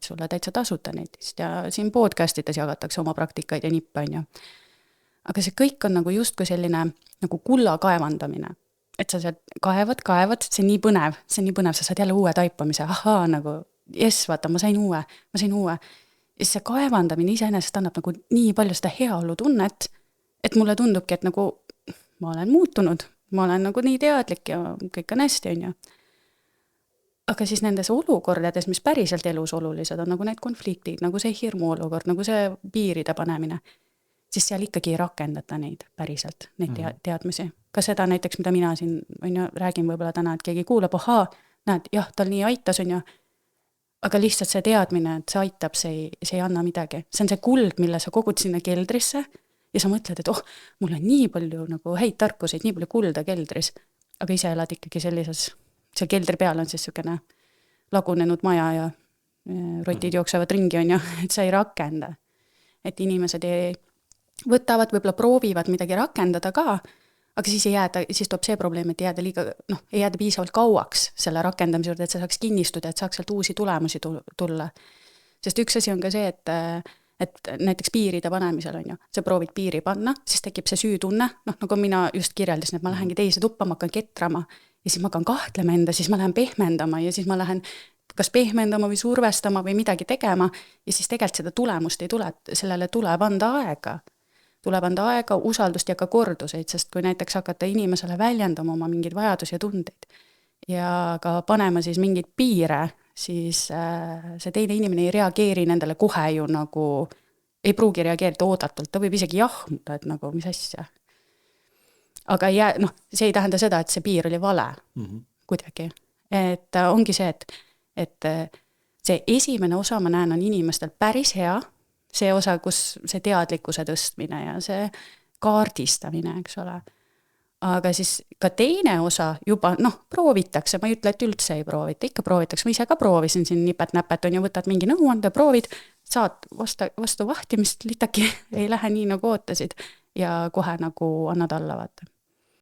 praktikaid sulle täitsa tasuta netist ja siin podcastides jagatakse oma praktikaid ja nippe, on ju. Aga see kõik on nagu justkui selline nagu kulla kaevandamine. Et sa sealt kaevad, see on nii põnev, sa saad jälle uue taipamise, ahaa, nagu, jess, vaata, ma sain uue. Ja siis see kaevandamine iseenesest annab nagu nii palju seda heaolu tunnet, et mulle tundubki, et nagu ma olen muutunud, ma olen nagu nii teadlik ja kõik on hästi, on ju. Aga siis nendes olukordades, mis päriselt elus olulised on, nagu need konfliktid, nagu see hirmu olukord, nagu see piiride panemine, siis seal ikkagi ei rakendata neid päriselt, neid teadmisi. Ka seda näiteks, mida mina siin räägin võib-olla täna, et keegi kuulab, ahaa, näed, jah, tal nii aitas, on ju, aga lihtsalt see teadmine, et see aitab, see ei anna midagi. See on see kuld, mille sa kogud sinna keldrisse ja sa mõtled, et mul on nii palju nagu häid tarkuseid, nii palju kulda keldris, aga ise elad ikkagi sellises, seal keldri peal on siis niisugune lagunenud maja ja rotid jooksevad ringi, on ju, et sa ei rakenda. Et inimesed võtavad, võib-olla proovivad midagi rakendada ka, aga siis tuleb see probleem, et ei jääda piisavalt kauaks selle rakendamise juurde, et sa saaks kinnistuda, et saaks sealt uusi tulemusi tulla. Sest üks asi on ka see, et näiteks piiride panemisel on ju, sa proovid piiri panna, siis tekib see süütunne, nagu mina just kirjeldasin, et ma lähengi teise tuppa, ma hakkan ketrama ja siis ma hakkan kahtlema enda, siis ma lähen pehmendama ja siis ma lähen kas pehmendama või survestama või midagi tegema ja siis tegelikult seda tulemust ei tule, sellele tuleb anda aega, usaldust ja ka korduseid, sest kui näiteks hakata inimesele väljendama oma mingeid vajadusi ja tundeid ja ka panema siis mingeid piire, siis see teine inimene ei reageeri nendele kohe ju nagu, ei pruugi reageerida oodatult, ta võib isegi jahmuda, et nagu mis asja. Aga see ei tähenda seda, et see piir oli vale kuidagi. Et ongi see, et see esimene osa ma näen on inimestel päris hea, see osa, kus see teadlikkuse tõstmine ja see kaardistamine, eks ole. Aga siis ka teine osa juba, proovitakse, ma ei ütle, et üldse ei proovita, ikka proovitakse, ma ise ka proovisin siin nipet-näpet, on ju, võtad mingi nõuande, proovid, saad vastu vahtimist, litaki ei lähe nii nagu ootasid ja kohe nagu annad alla, vaata.